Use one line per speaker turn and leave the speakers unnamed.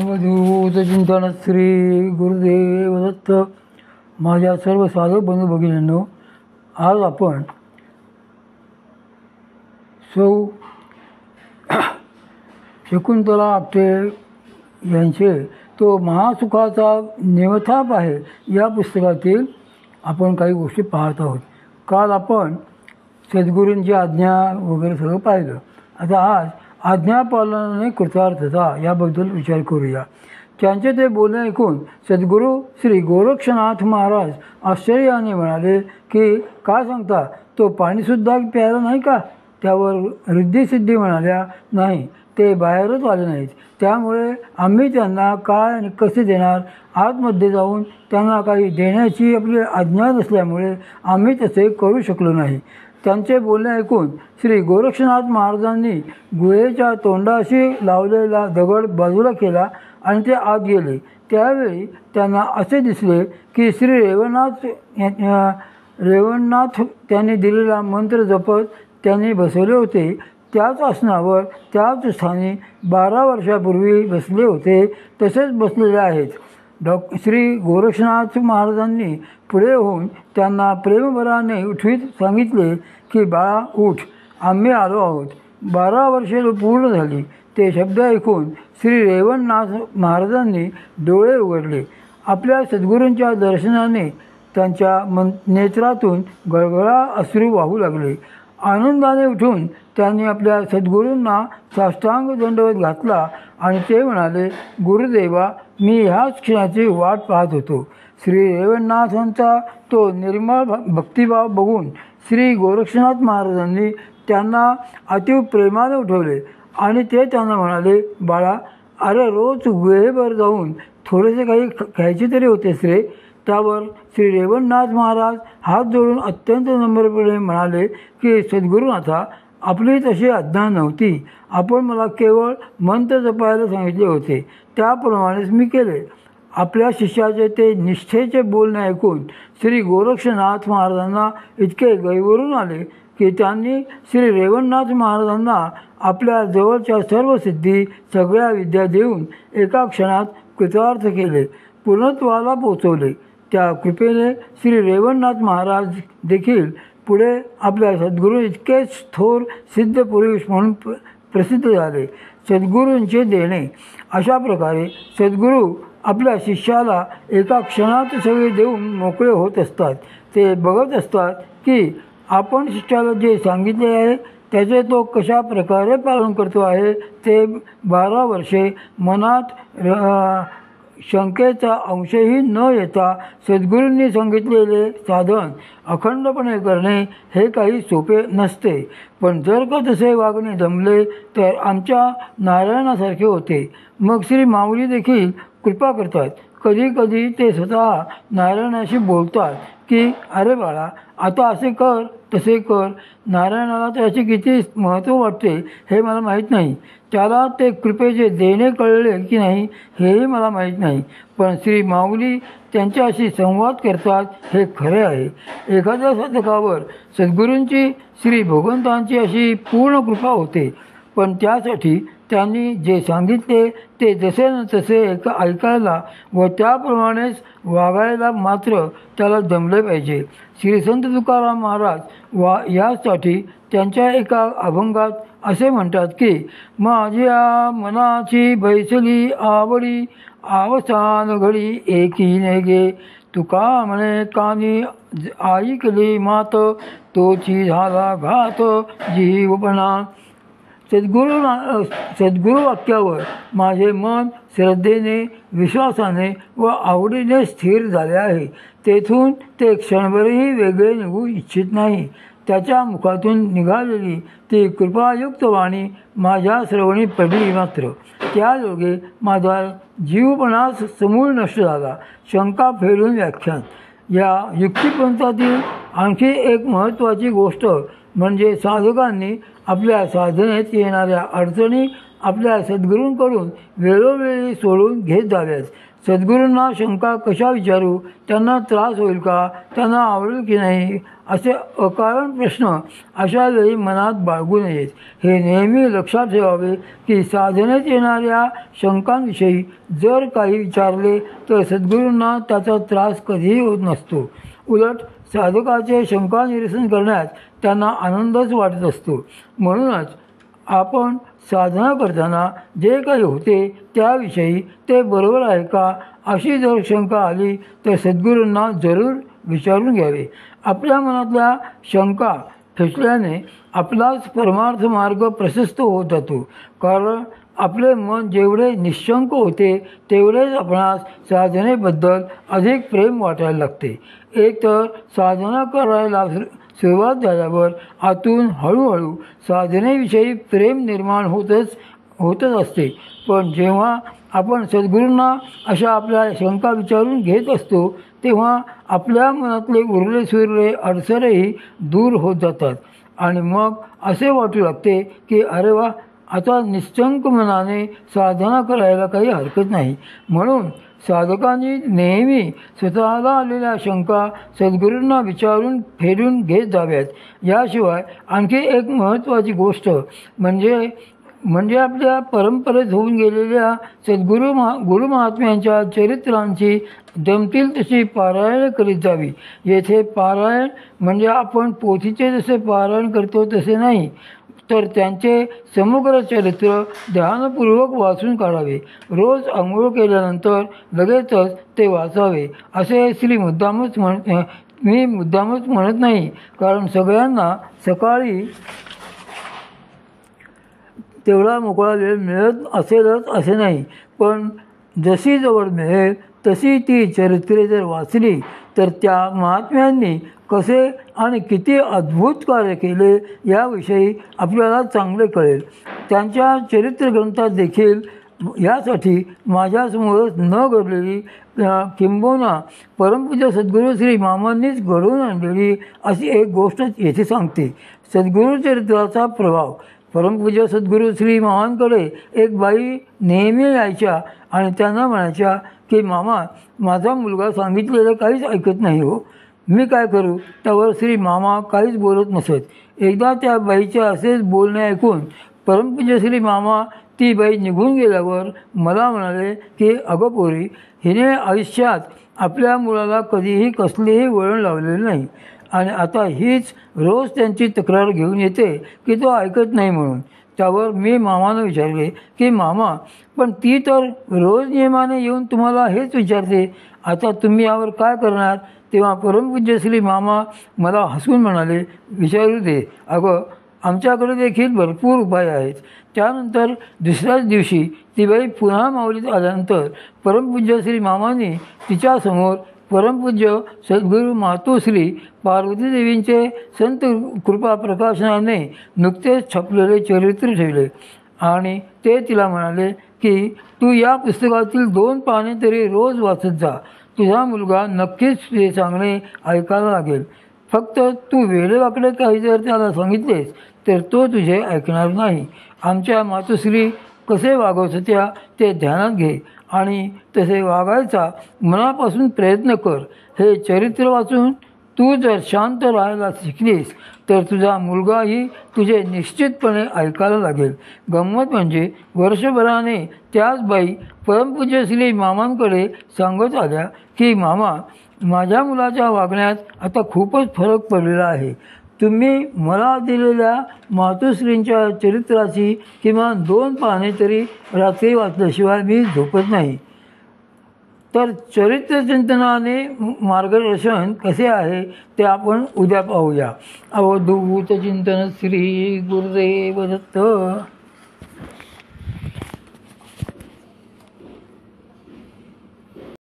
अवधूत चिंतन श्री गुरुदेव दत्त. माझ्या सर्व साधक बंधू भगिनींनो, आज आपण सौ शकुंतला आपटे यांचे तो महासुखाचा नेवथाप आहे या पुस्तकातील आपण काही गोष्टी पाहत आहोत. काल आपण सद्गुरूंची आज्ञा वगैरे सगळं पाहिलं. आता आज आज्ञापालनाने कृतार्थता याबद्दल विचार करूया. त्यांचे ते बोलणे ऐकून सद्गुरू श्री गोरक्षनाथ महाराज आश्चर्याने म्हणाले की काय सांगता, तो पाणीसुद्धा प्यायला नाही का? त्यावर रिद्धिसिद्धी म्हणाल्या, नाही, ते बाहेरच आले नाहीत, त्यामुळे आम्ही त्यांना काय आणि कसे देणार? आतमध्ये जाऊन त्यांना काही देण्याची आपली आज्ञा नसल्यामुळे आम्ही तसे करू शकलो नाही. त्यांचे बोलणे ऐकून श्री गोरक्षनाथ महाराजांनी गुहेच्या तोंडाशी लावलेला दगड बाजूला केला आणि ते आत गेले. त्यावेळी त्यांना असे दिसले की श्री रेवणनाथ त्यांनी दिलेला मंत्र जपत त्यांनी बसवले होते. त्याच आसनावर त्याच स्थानी 12 वर्षापूर्वी बसले होते तसेच बसलेले आहेत. श्री गोरक्षनाथ महाराजांनी पुढे होऊन त्यांना प्रेमभराने उठवीत सांगितले की बाळा उठ, आम्ही आलो आहोत. 12 वर्षे पूर्ण झाली. ते शब्द ऐकून श्री रेवणनाथ महाराजांनी डोळे उघडले. आपल्या सद्गुरूंच्या दर्शनाने त्यांच्या नेत्रातून गळगळा अश्रू वाहू लागले. आनंदाने उठून त्यांनी आपल्या सद्गुरूंना साष्टांग दंडवत घातला आणि ते म्हणाले, गुरुदेवा, मी ह्याच क्षणाची वाट पाहत होतो. श्री रेवणनाथांचा तो निर्मळ भक्तिभाव बघून श्री गोरक्षनाथ महाराजांनी त्यांना अति प्रेमाने उठवले आणि ते त्यांना म्हणाले, बाळा, अरे रोज गुहेभर जाऊन थोडेसे काही खायचे तरी होतेस रे. त्यावर श्री रेवणनाथ महाराज हात जोडून अत्यंत नम्रपणे म्हणाले की सद्गुरुनाथा, आपली तशी आज्ञा नव्हती. आपण मला केवळ मंत्र जपायला सांगितले होते, त्याप्रमाणेच मी केले. आपल्या शिष्याचे ते निष्ठेचे बोलणे ऐकून श्री गोरक्षनाथ महाराजांना इतके गैरवरून आले की त्यांनी श्री रेवणनाथ महाराजांना आपल्या जवळच्या सर्व सिद्धी सगळ्या विद्या देऊन एका क्षणात कृतार्थ केले, पूर्णत्वाला पोचवले. त्या कृपेने श्री रेवणनाथ महाराज देखील पुढे आपल्या सद्गुरू इतकेच थोर सिद्ध पुरुष म्हणून प्रसिद्ध झाले. सद्गुरूंचे देणे. अशा प्रकारे सद्गुरू आपल्या शिष्याला एका क्षणात सगळे देऊन मोकळे होत असतात. ते बघत असतात की आपण शिष्याला जे सांगितले आहे त्याचे तो कशा प्रकारे पालन करतो आहे. ते 12 वर्षे मनात शंकेचा अंशही न येता सद्गुरूंनी सांगितलेले साधन अखंडपणे करणे हे काही सोपे नसते. पण जर का तसे वागणे जमले तर आमच्या नारायणासारखे होते. मग श्री माऊली देखील कृपा करतात. कधी कधी ते स्वतः नारायणाशी बोलतात की अरे बाळा, आता असे कर, तसे कर. नारायणाला त्याचे किती महत्त्व वाटते हे मला माहीत नाही. त्याला ते कृपेचे देणे कळले की नाही हेही मला माहीत नाही. पण श्री माऊली त्यांच्याशी संवाद करतात हे खरे आहे. एखाद्या साधकावर सद्गुरूंची श्री भगवंतांची अशी पूर्ण कृपा होते. पण त्यासाठी त्यांनी जे सांगितले ते जसे न तसे ऐकायला व त्याप्रमाणेच वागायला मात्र त्याला जमले पाहिजे. श्री संत तुकाराम महाराज यासाठी त्यांच्या एका अभंगात असे म्हणतात की माझ्या मनाची बैसली आवडी, अवसान घडी एकी नेगे. तुका म्हणे कानी ऐकली मात, तोची झाला घात जीवपणा. सद्गुरू वाक्यावर माझे मन श्रद्धेने, विश्वासाने व आवडीने स्थिर झाले आहे. तेथून ते क्षणभरही वेगळे निघू इच्छित नाही. त्याच्या मुखातून निघालेली ती कृपायुक्त वाणी माझ्या श्रवणी पडली मात्र. त्यायोगे माझा जीवपणास समूळ नष्ट झाला. शंका फेडून व्याख्यान. या युक्तिपंथातील आणखी एक महत्त्वाची गोष्ट म्हणजे साधकांनी आपल्या साधनेत येणाऱ्या अडचणी आपल्या सद्गुरूंकडून वेळोवेळी सोडून घेत जाव्यात. सद्गुरूंना शंका कशा विचारू, त्यांना त्रास होईल का, त्यांना आवडेल की नाही, असे अकारण प्रश्न अशा वेळी मनात बाळगू नयेत. हे नेहमी लक्षात ठेवावे की साधनेत येणाऱ्या शंकांविषयी जर काही विचारले तर सद्गुरूंना त्याचा त्रास कधीही होत नसतो. उलट साधकाचे शंका निरसन करण्यात त्यांना आनंदच वाटत असतो. म्हणूनच आपण साधना करताना जे काही होते त्याविषयी ते बरोबर आहे का अशी जर शंका आली तर सद्गुरूंना जरूर विचारून घ्यावे. आपल्या मनातल्या शंका फेसल्याने आपलाच परमार्थ मार्ग प्रशस्त होत जातो. कारण आपले मन जेवढे निशंक होते तेवढेच आपणास साधनेबद्दल अधिक प्रेम वाटायला लागते. एकतर साधना करायला सुरुवात झाल्यावर आतून हळूहळू साधनेविषयी प्रेम निर्माण होतच असते. पण जेव्हा आपण सद्गुरूंना अशा आपल्या शंका विचारून घेत असतो तेव्हा आपल्या मनातले उरले सुरले अडसरही दूर होत जातात आणि मग असे वाटू लागते की अरे वा, आता निश्चंक मनाने साधना करायला काही हरकत नाही. म्हणून साधकांनी नेहमी स्वतःला आलेल्या शंका सद्गुरूंना विचारून फेडून घेत जाव्यात. याशिवाय आणखी एक महत्त्वाची गोष्ट म्हणजे आपल्या परंपरेत होऊन गेलेल्या गुरु महात्म्यांच्या चरित्रांची जमतील तशी पारायण करीत जावी. येथे पारायण म्हणजे आपण पोथीचे जसे पारायण करतो तसे नाही, तर त्यांचे समग्र चरित्र ध्यानपूर्वक वाचून काढावे. रोज आंघोळ केल्यानंतर लगेचच ते वाचावे. असे मी मुद्दामच म्हणत नाही, कारण सगळ्यांना सकाळी तेवढा मोकळा वेळ मिळत असेलच असे नाही. पण जशी जवळ मिळेल तशी ती चरित्रे जर वाचली तर त्या महात्म्यांनी कसे आणि किती अद्भुत कार्य केले याविषयी आपल्याला चांगले कळेल. त्यांच्या चरित्रग्रंथात देखील यासाठी माझ्यासमोरच न घडलेली किंबहुना परमपूज्य सद्गुरू श्री मामांनीच घडवून आणलेली अशी एक गोष्ट येथे सांगते. सद्गुरू चरित्राचा प्रभाव. परमपूज्य सद्गुरू श्री मामांकडे एक बाई नेहमी यायच्या आणि त्यांना म्हणायच्या की मामा, माझा मुलगा सांगितलेलं काहीच ऐकत नाही हो, मी काय करू. त्यावर श्री मामा काहीच बोलत नसत. एकदा त्या बाईचे असेच बोलणे ऐकून परमपूज्य श्री मामा ती बाई निघून गेल्यावर मला म्हणाले की अगं पोरी, हिने आयुष्यात आपल्या मुलाला कधीही कसलेही वळण लावलेले नाही आणि आता हीच रोज त्यांची तक्रार घेऊन येते की तो ऐकत नाही म्हणून. त्यावर मी मामानं विचारले की मामा, पण ती तर रोज नियमाने येऊन तुम्हाला हेच विचारते, आता तुम्ही यावर काय करणार. तेव्हा परमपूज्य श्री मामा मला हसून म्हणाले, विचारू दे अगं, आमच्याकडे देखील भरपूर उपाय आहेत. त्यानंतर दुसऱ्याच दिवशी ती बाई पुन्हा माऊलीत आल्यानंतर परमपूज्य श्री मामांनी तिच्यासमोर परमपूज्य सद्गुरू मातोश्री पार्वती देवींचे संत कृपा प्रकाशनाने नुकतेच छापलेले चरित्र ठेवले आणि ते तिला म्हणाले की तू या पुस्तकातील 2 पाने तरी रोज वाचत जा. तुझा मुलगा नक्कीच ते सांगणे ऐकायला लागेल. फक्त तू वेडेवाकडे काही जर त्याला सांगितलेस तर तो तुझे ऐकणार नाही. आमच्या मातोश्री कसे वागवत होत्या ते ध्यानात घे आणि तसे वागायचा मनापासून प्रयत्न कर. हे चरित्र वाचून तू जर शांत राहायला शिकलीस तर तुझा मुलगाही तुझे निश्चितपणे ऐकायला लागेल. गंमत म्हणजे वर्षभराने त्याच बाई परमपूज्य श्री मामांकडे सांगत आल्या की मामा, माझ्या मुलाच्या वागण्यात आता खूपच फरक पडलेला आहे. तुम्ही मला दिलेल्या मातोश्रींच्या चरित्राची किमान 2 पाने तरी रात्री वाचल्याशिवाय मी झोपत नाही. तर चरित्रचिंतनाने मार्गदर्शन कसे आहे ते आपण उद्या पाहूया. अवधूत चिंतन श्री गुरुदेव दत्त.